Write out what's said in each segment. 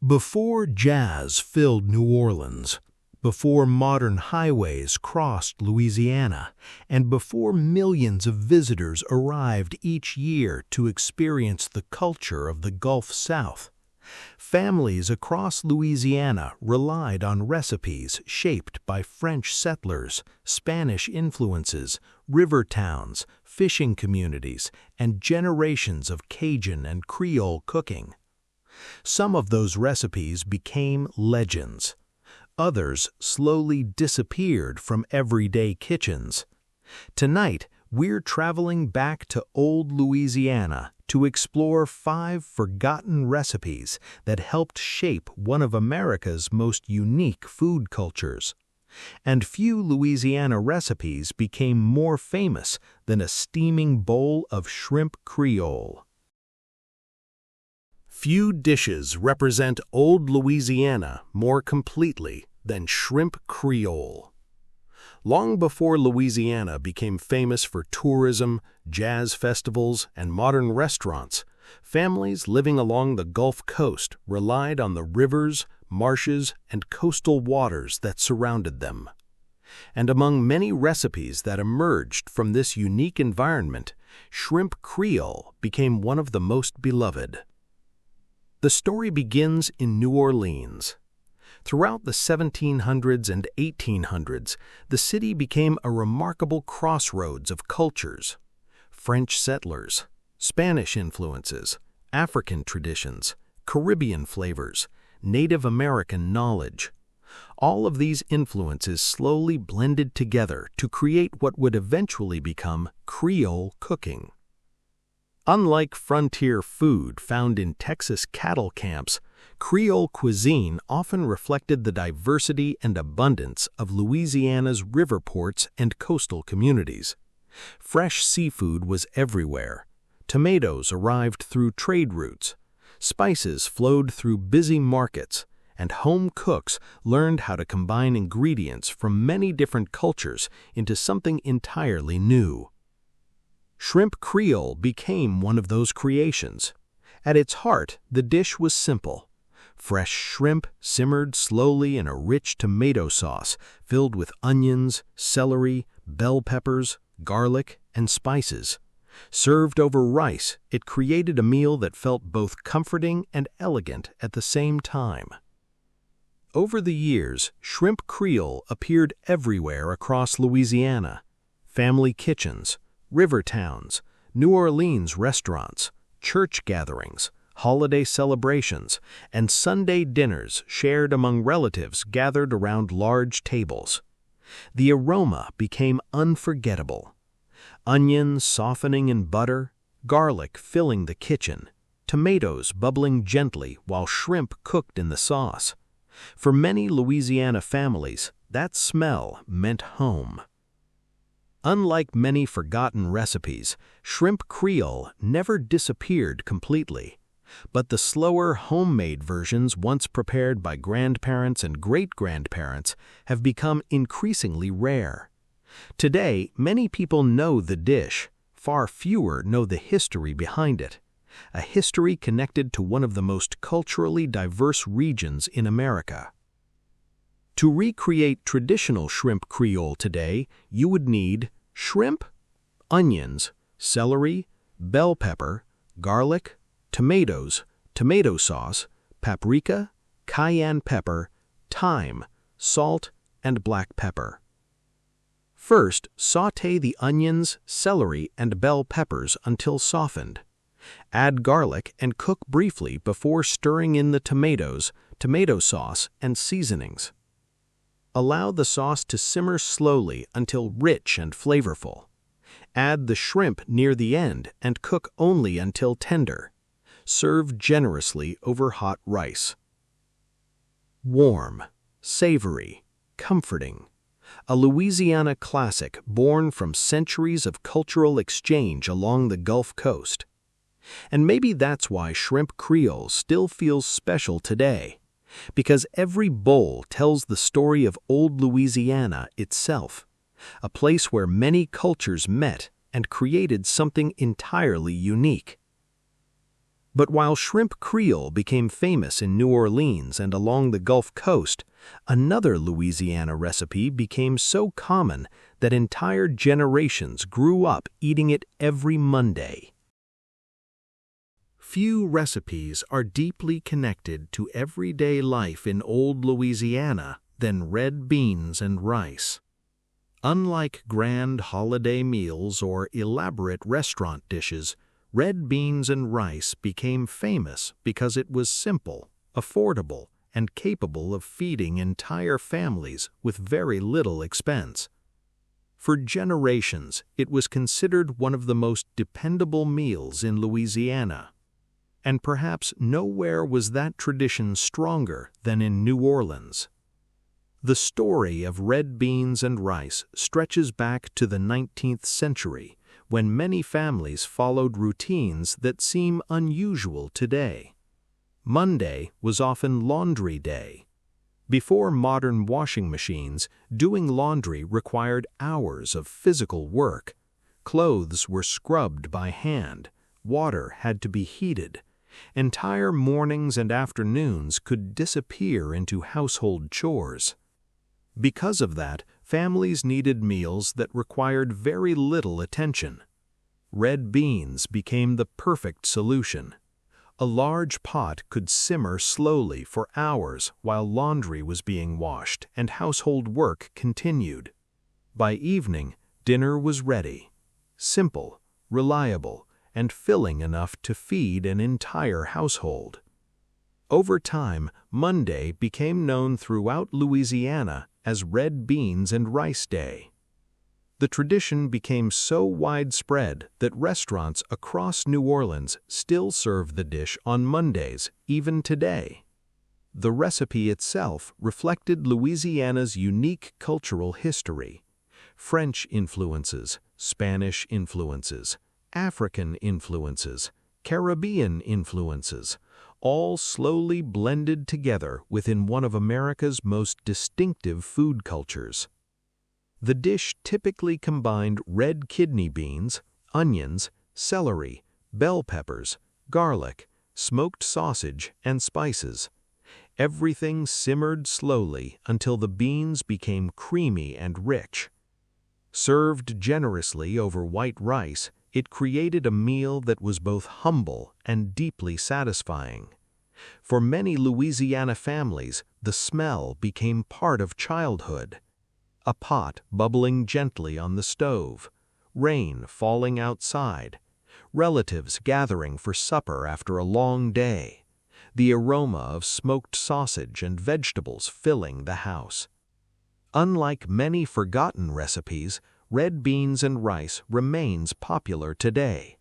Before jazz filled New Orleans, before modern highways crossed Louisiana, and before millions of visitors arrived each year to experience the culture of the Gulf South, families across Louisiana relied on recipes shaped by French settlers, Spanish influences, river towns, fishing communities, and generations of Cajun and Creole cooking. Some of those recipes became legends. Others slowly disappeared from everyday kitchens. Tonight, we're traveling back to old Louisiana to explore 5 forgotten recipes that helped shape one of America's most unique food cultures. And few Louisiana recipes became more famous than a steaming bowl of shrimp Creole. Few dishes represent old Louisiana more completely than shrimp Creole. Long before Louisiana became famous for tourism, jazz festivals, and modern restaurants, families living along the Gulf Coast relied on the rivers, marshes, and coastal waters that surrounded them. And among many recipes that emerged from this unique environment, shrimp Creole became one of the most beloved. The story begins in New Orleans. Throughout the 1700s and 1800s, the city became a remarkable crossroads of cultures. French settlers, Spanish influences, African traditions, Caribbean flavors, Native American knowledge. All of these influences slowly blended together to create what would eventually become Creole cooking. Unlike frontier food found in Texas cattle camps, Creole cuisine often reflected the diversity and abundance of Louisiana's river ports and coastal communities. Fresh seafood was everywhere. Tomatoes arrived through trade routes. Spices flowed through busy markets, and home cooks learned how to combine ingredients from many different cultures into something entirely new. Shrimp Creole became one of those creations. At its heart, the dish was simple. Fresh shrimp simmered slowly in a rich tomato sauce filled with onions, celery, bell peppers, garlic, and spices. Served over rice, it created a meal that felt both comforting and elegant at the same time. Over the years, shrimp Creole appeared everywhere across Louisiana. Family kitchens, river towns, New Orleans restaurants, church gatherings, holiday celebrations, and Sunday dinners shared among relatives gathered around large tables. The aroma became unforgettable. Onions softening in butter, garlic filling the kitchen, tomatoes bubbling gently while shrimp cooked in the sauce. For many Louisiana families, that smell meant home. Unlike many forgotten recipes, shrimp Creole never disappeared completely. But the slower homemade versions once prepared by grandparents and great-grandparents have become increasingly rare. Today, many people know the dish. Far fewer know the history behind it. A history connected to one of the most culturally diverse regions in America. To recreate traditional shrimp Creole today, you would need shrimp, onions, celery, bell pepper, garlic, tomatoes, tomato sauce, paprika, cayenne pepper, thyme, salt, and black pepper. First, sauté the onions, celery, and bell peppers until softened. Add garlic and cook briefly before stirring in the tomatoes, tomato sauce, and seasonings. Allow the sauce to simmer slowly until rich and flavorful. Add the shrimp near the end and cook only until tender. Serve generously over hot rice. Warm, savory, comforting. A Louisiana classic born from centuries of cultural exchange along the Gulf Coast. And maybe that's why shrimp Creole still feels special today. Because every bowl tells the story of old Louisiana itself, a place where many cultures met and created something entirely unique. But while shrimp Creole became famous in New Orleans and along the Gulf Coast, another Louisiana recipe became so common that entire generations grew up eating it every Monday. Few recipes are deeply connected to everyday life in old Louisiana than red beans and rice. Unlike grand holiday meals or elaborate restaurant dishes, red beans and rice became famous because it was simple, affordable, and capable of feeding entire families with very little expense. For generations, it was considered one of the most dependable meals in Louisiana. And perhaps nowhere was that tradition stronger than in New Orleans. The story of red beans and rice stretches back to the 19th century, when many families followed routines that seem unusual today. Monday was often laundry day. Before modern washing machines, doing laundry required hours of physical work. Clothes were scrubbed by hand, water had to be heated. Entire mornings and afternoons could disappear into household chores. Because of that, families needed meals that required very little attention. Red beans became the perfect solution. A large pot could simmer slowly for hours while laundry was being washed and household work continued. By evening, dinner was ready. Simple, reliable, and filling enough to feed an entire household. Over time, Monday became known throughout Louisiana as Red Beans and Rice Day. The tradition became so widespread that restaurants across New Orleans still serve the dish on Mondays, even today. The recipe itself reflected Louisiana's unique cultural history. French influences, Spanish influences, African influences, Caribbean influences, all slowly blended together within one of America's most distinctive food cultures. The dish typically combined red kidney beans, onions, celery, bell peppers, garlic, smoked sausage, and spices. Everything simmered slowly until the beans became creamy and rich. Served generously over white rice, it created a meal that was both humble and deeply satisfying. For many Louisiana families, the smell became part of childhood. A pot bubbling gently on the stove, rain falling outside, relatives gathering for supper after a long day, the aroma of smoked sausage and vegetables filling the house. Unlike many forgotten recipes, red beans and rice remains popular today.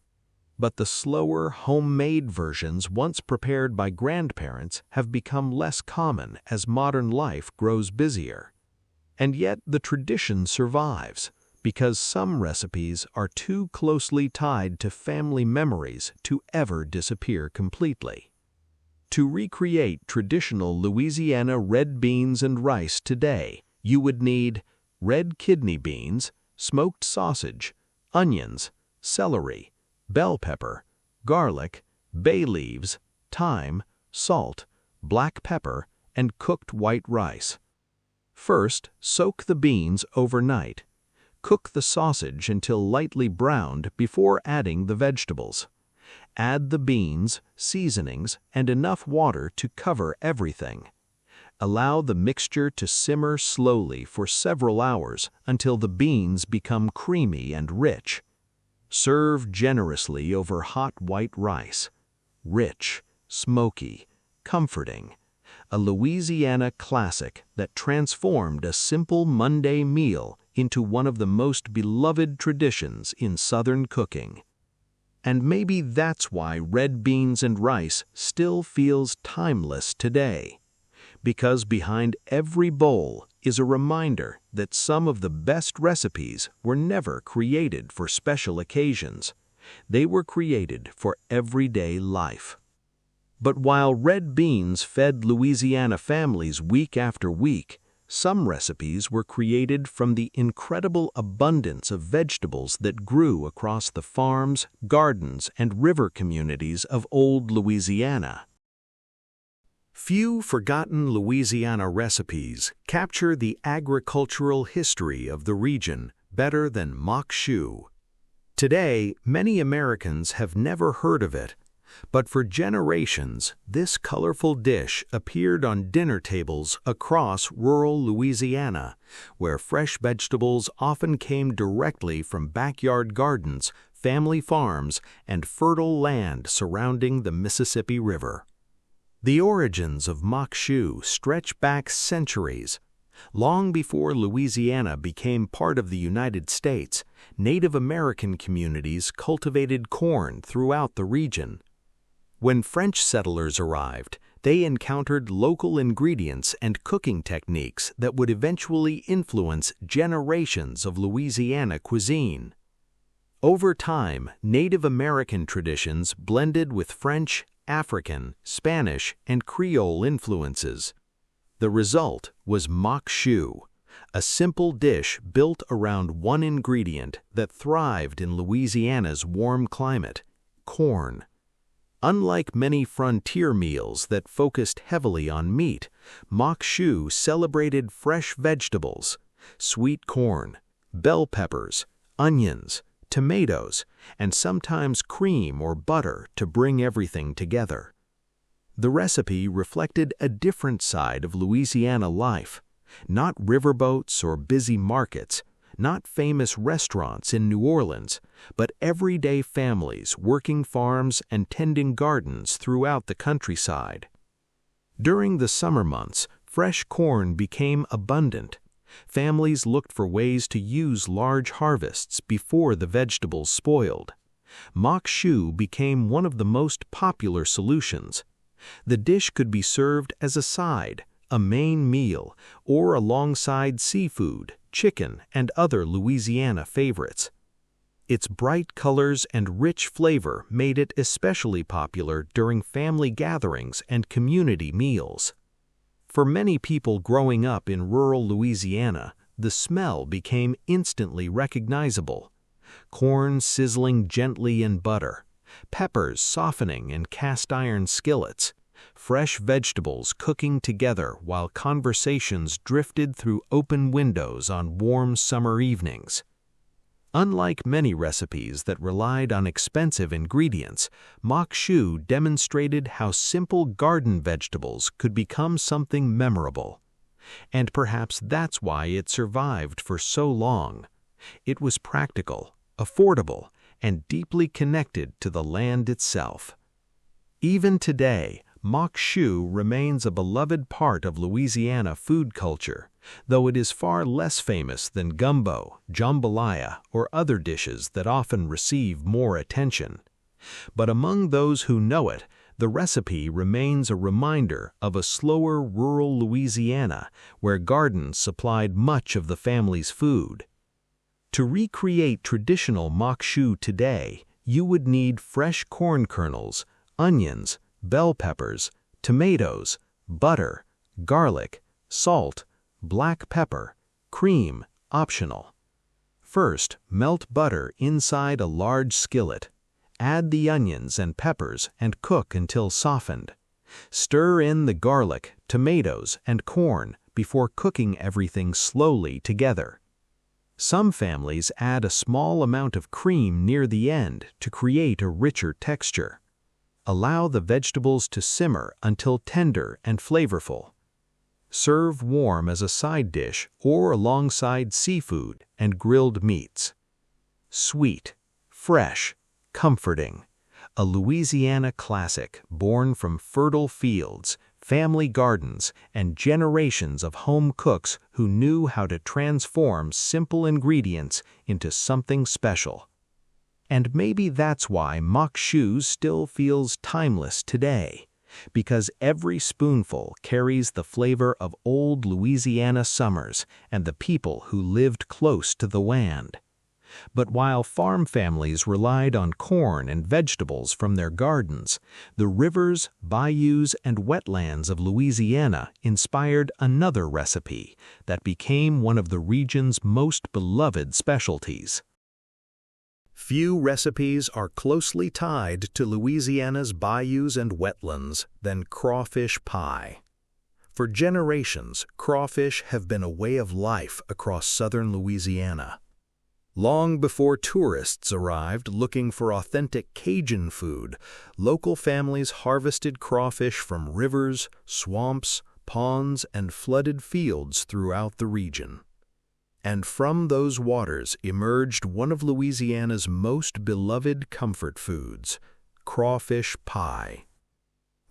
But the slower, homemade versions once prepared by grandparents have become less common as modern life grows busier. And yet the tradition survives, because some recipes are too closely tied to family memories to ever disappear completely. To recreate traditional Louisiana red beans and rice today, you would need red kidney beans, smoked sausage, onions, celery, bell pepper, garlic, bay leaves, thyme, salt, black pepper, and cooked white rice. First, soak the beans overnight. Cook the sausage until lightly browned before adding the vegetables. Add the beans, seasonings, and enough water to cover everything. Allow the mixture to simmer slowly for several hours until the beans become creamy and rich. Serve generously over hot white rice. Rich, smoky, comforting. A Louisiana classic that transformed a simple Monday meal into one of the most beloved traditions in Southern cooking. And maybe that's why red beans and rice still feels timeless today. Because behind every bowl is a reminder that some of the best recipes were never created for special occasions. They were created for everyday life. But while red beans fed Louisiana families week after week, Some recipes were created from the incredible abundance of vegetables that grew across the farms, gardens, and river communities of old Louisiana. Few forgotten Louisiana recipes capture the agricultural history of the region better than Maque Choux. Today, many Americans have never heard of it, but for generations, this colorful dish appeared on dinner tables across rural Louisiana, where fresh vegetables often came directly from backyard gardens, family farms, and fertile land surrounding the Mississippi River. The origins of Maque Choux stretch back centuries. Long before Louisiana became part of the United States, Native American communities cultivated corn throughout the region. When French settlers arrived, they encountered local ingredients and cooking techniques that would eventually influence generations of Louisiana cuisine. Over time, Native American traditions blended with French, African, Spanish, and Creole influences. The result was Maque Choux, a simple dish built around one ingredient that thrived in Louisiana's warm climate: corn. Unlike many frontier meals that focused heavily on meat, Maque Choux celebrated fresh vegetables, sweet corn, bell peppers, onions, tomatoes, and sometimes cream or butter to bring everything together. The recipe reflected a different side of Louisiana life, not riverboats or busy markets, not famous restaurants in New Orleans, but everyday families working farms and tending gardens throughout the countryside. During the summer months, fresh corn became abundant. Families looked for ways to use large harvests before the vegetables spoiled. Maque Choux became one of the most popular solutions. The dish could be served as a side, a main meal, or alongside seafood, chicken, and other Louisiana favorites. Its bright colors and rich flavor made it especially popular during family gatherings and community meals. For many people growing up in rural Louisiana, the smell became instantly recognizable. Corn sizzling gently in butter, peppers softening in cast-iron skillets, fresh vegetables cooking together while conversations drifted through open windows on warm summer evenings. Unlike many recipes that relied on expensive ingredients, Maque Choux demonstrated how simple garden vegetables could become something memorable. And perhaps that's why it survived for so long. It was practical, affordable, and deeply connected to the land itself. Even today, Maque Choux remains a beloved part of Louisiana food culture, though it is far less famous than gumbo, jambalaya, or other dishes that often receive more attention. But among those who know it, the recipe remains a reminder of a slower rural Louisiana where gardens supplied much of the family's food. To recreate traditional Maque Choux today, you would need fresh corn kernels, onions, bell peppers, tomatoes, butter, garlic, salt, black pepper, cream, optional. First, melt butter inside a large skillet. Add the onions and peppers and cook until softened. Stir in the garlic, tomatoes, and corn before cooking everything slowly together. Some families add a small amount of cream near the end to create a richer texture. Allow the vegetables to simmer until tender and flavorful. Serve warm as a side dish or alongside seafood and grilled meats. Sweet, fresh, comforting. A Louisiana classic born from fertile fields, family gardens, and generations of home cooks who knew how to transform simple ingredients into something special. And maybe that's why Maque Choux still feels timeless today, because every spoonful carries the flavor of old Louisiana summers and the people who lived close to the land. But while farm families relied on corn and vegetables from their gardens, the rivers, bayous, and wetlands of Louisiana inspired another recipe that became one of the region's most beloved specialties. Few recipes are closely tied to Louisiana's bayous and wetlands than crawfish pie. For generations, crawfish have been a way of life across southern Louisiana. Long before tourists arrived looking for authentic Cajun food, local families harvested crawfish from rivers, swamps, ponds, and flooded fields throughout the region. And from those waters emerged one of Louisiana's most beloved comfort foods, crawfish pie.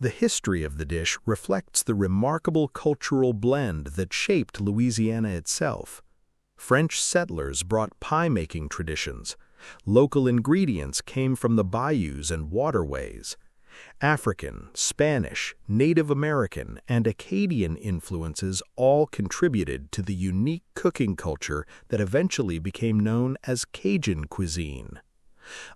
The history of the dish reflects the remarkable cultural blend that shaped Louisiana itself. French settlers brought pie-making traditions. Local ingredients came from the bayous and waterways. African, Spanish, Native American, and Acadian influences all contributed to the unique cooking culture that eventually became known as Cajun cuisine.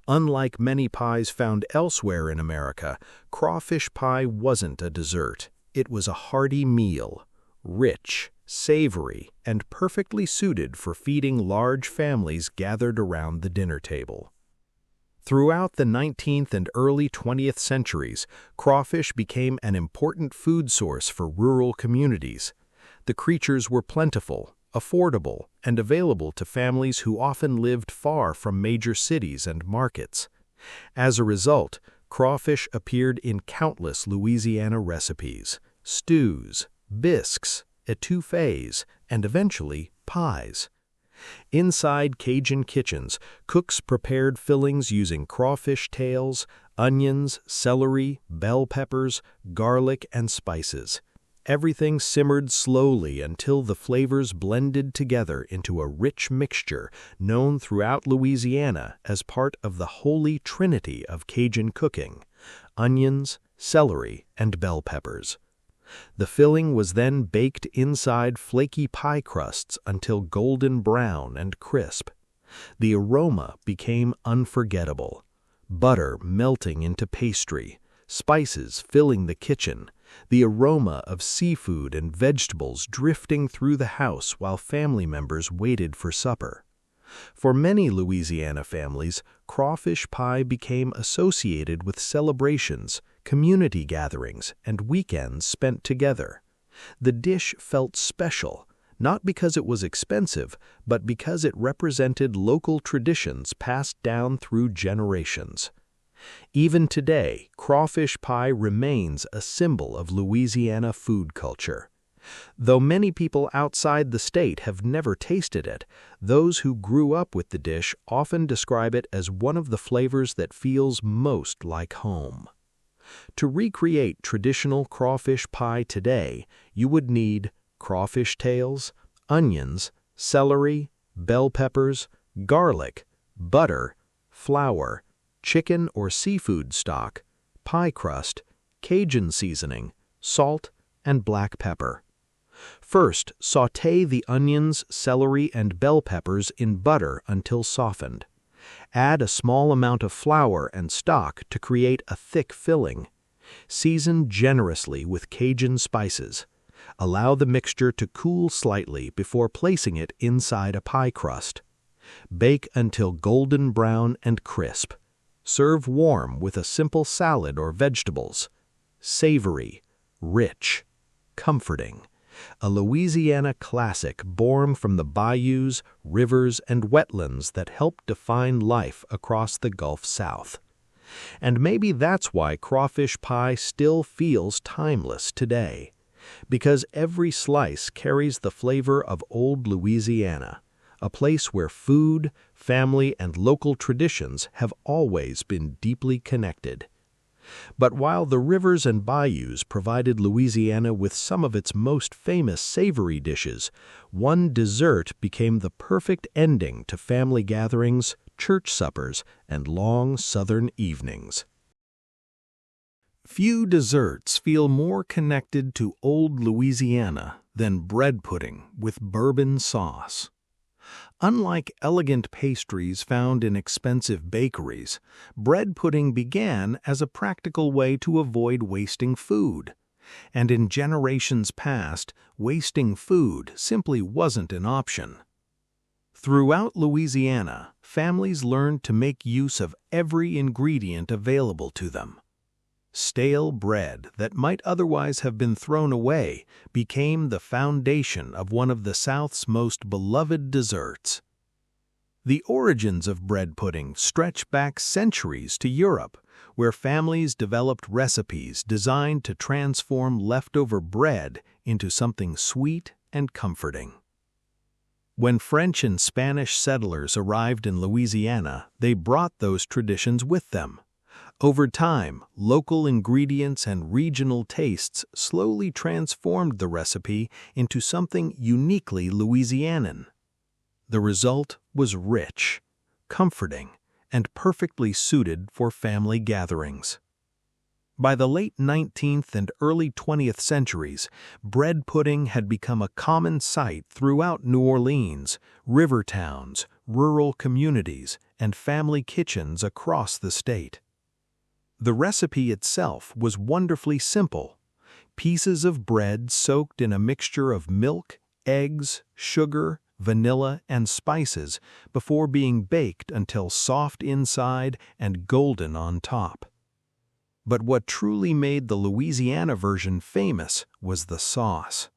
Unlike many pies found elsewhere in America, crawfish pie wasn't a dessert. It was a hearty meal, rich, savory, and perfectly suited for feeding large families gathered around the dinner table. Throughout the 19th and early 20th centuries, crawfish became an important food source for rural communities. The creatures were plentiful, affordable, and available to families who often lived far from major cities and markets. As a result, crawfish appeared in countless Louisiana recipes, stews, bisques, etouffees, and eventually pies. Inside Cajun kitchens, cooks prepared fillings using crawfish tails, onions, celery, bell peppers, garlic, and spices. Everything simmered slowly until the flavors blended together into a rich mixture known throughout Louisiana as part of the holy trinity of Cajun cooking: onions, celery, and bell peppers. The filling was then baked inside flaky pie crusts until golden brown and crisp. The aroma became unforgettable. Butter melting into pastry, spices filling the kitchen, the aroma of seafood and vegetables drifting through the house while family members waited for supper. For many Louisiana families, crawfish pie became associated with celebrations, community gatherings, and weekends spent together. The dish felt special, not because it was expensive, but because it represented local traditions passed down through generations. Even today, crawfish pie remains a symbol of Louisiana food culture. Though many people outside the state have never tasted it, those who grew up with the dish often describe it as one of the flavors that feels most like home. To recreate traditional crawfish pie today, you would need crawfish tails, onions, celery, bell peppers, garlic, butter, flour, chicken or seafood stock, pie crust, Cajun seasoning, salt, and black pepper. First, sauté the onions, celery, and bell peppers in butter until softened. Add a small amount of flour and stock to create a thick filling. Season generously with Cajun spices. Allow the mixture to cool slightly before placing it inside a pie crust. Bake until golden brown and crisp. Serve warm with a simple salad or vegetables. Savory, rich, comforting. A Louisiana classic born from the bayous, rivers, and wetlands that helped define life across the Gulf South. And maybe that's why crawfish pie still feels timeless today, because every slice carries the flavor of old Louisiana, a place where food, family, and local traditions have always been deeply connected. But while the rivers and bayous provided Louisiana with some of its most famous savory dishes, one dessert became the perfect ending to family gatherings, church suppers, and long southern evenings. Few desserts feel more connected to old Louisiana than bread pudding with Bourbon sauce. Unlike elegant pastries found in expensive bakeries, bread pudding began as a practical way to avoid wasting food. And in generations past, wasting food simply wasn't an option. Throughout Louisiana, families learned to make use of every ingredient available to them. Stale bread that might otherwise have been thrown away became the foundation of one of the South's most beloved desserts. The origins of bread pudding stretch back centuries to Europe, where families developed recipes designed to transform leftover bread into something sweet and comforting. When French and Spanish settlers arrived in Louisiana, they brought those traditions with them. Over time, local ingredients and regional tastes slowly transformed the recipe into something uniquely Louisianan. The result was rich, comforting, and perfectly suited for family gatherings. By the late 19th and early 20th centuries, bread pudding had become a common sight throughout New Orleans, river towns, rural communities, and family kitchens across the state. The recipe itself was wonderfully simple: pieces of bread soaked in a mixture of milk, eggs, sugar, vanilla, and spices before being baked until soft inside and golden on top. But what truly made the Louisiana version famous was the sauce.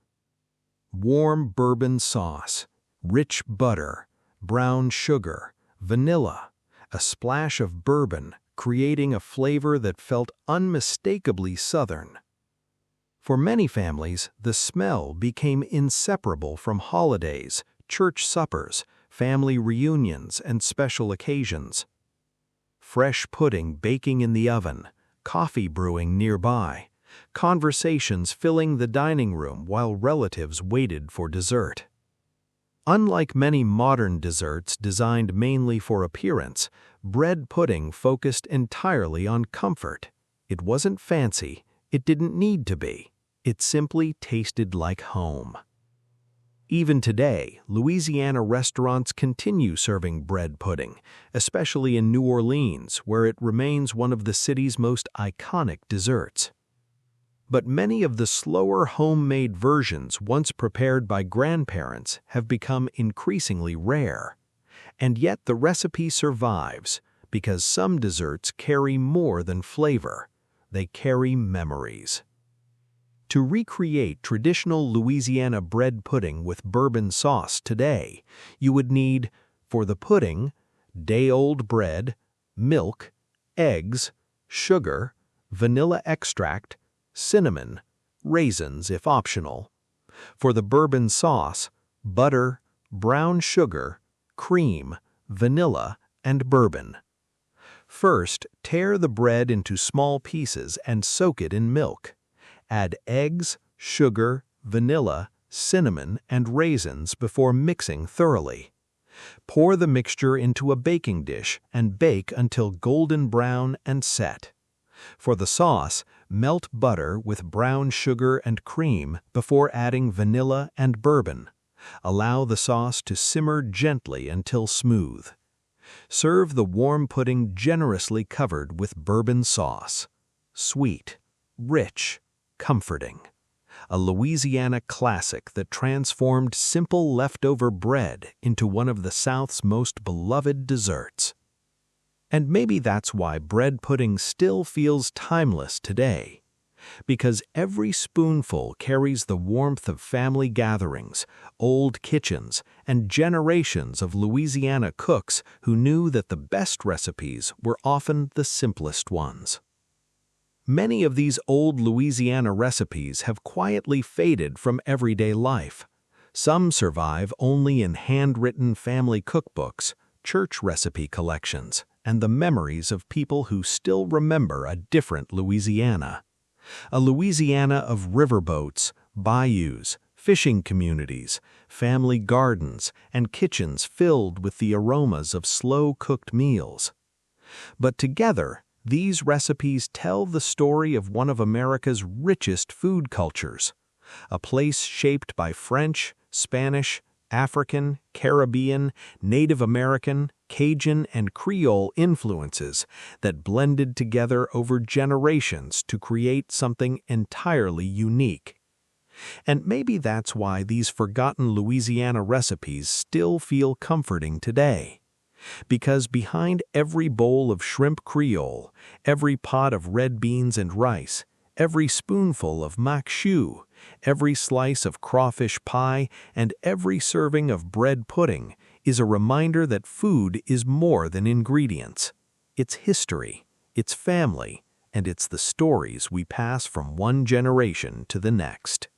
Warm bourbon sauce, rich butter, brown sugar, vanilla, a splash of bourbon, creating a flavor that felt unmistakably Southern. For many families, the smell became inseparable from holidays, church suppers, family reunions, and special occasions. Fresh pudding baking in the oven, coffee brewing nearby, conversations filling the dining room while relatives waited for dessert. Unlike many modern desserts designed mainly for appearance, bread pudding focused entirely on comfort. It wasn't fancy, it didn't need to be. It simply tasted like home. Even today, Louisiana restaurants continue serving bread pudding, especially in New Orleans, where it remains one of the city's most iconic desserts. But many of the slower homemade versions once prepared by grandparents have become increasingly rare. And yet the recipe survives because some desserts carry more than flavor. They carry memories. To recreate traditional Louisiana bread pudding with bourbon sauce today, you would need, for the pudding, day-old bread, milk, eggs, sugar, vanilla extract, cinnamon, raisins if optional. For the bourbon sauce, butter, brown sugar, cream, vanilla, and bourbon. First, tear the bread into small pieces and soak it in milk. Add eggs, sugar, vanilla, cinnamon, and raisins before mixing thoroughly. Pour the mixture into a baking dish and bake until golden brown and set. For the sauce, melt butter with brown sugar and cream before adding vanilla and bourbon. Allow the sauce to simmer gently until smooth. Serve the warm pudding generously covered with bourbon sauce. Sweet, rich, comforting. A Louisiana classic that transformed simple leftover bread into one of the South's most beloved desserts. And maybe that's why bread pudding still feels timeless today. Because every spoonful carries the warmth of family gatherings, old kitchens, and generations of Louisiana cooks who knew that the best recipes were often the simplest ones. Many of these old Louisiana recipes have quietly faded from everyday life. Some survive only in handwritten family cookbooks, church recipe collections, and the memories of people who still remember a different Louisiana. A Louisiana of riverboats, bayous, fishing communities, family gardens, and kitchens filled with the aromas of slow-cooked meals. But together, these recipes tell the story of one of America's richest food cultures, a place shaped by French, Spanish, African, Caribbean, Native American, Cajun, and Creole influences that blended together over generations to create something entirely unique. And maybe that's why these forgotten Louisiana recipes still feel comforting today. Because behind every bowl of shrimp Creole, every pot of red beans and rice, every spoonful of Maque Choux, every slice of crawfish pie, and every serving of bread pudding is a reminder that food is more than ingredients. It's history, it's family, and it's the stories we pass from one generation to the next.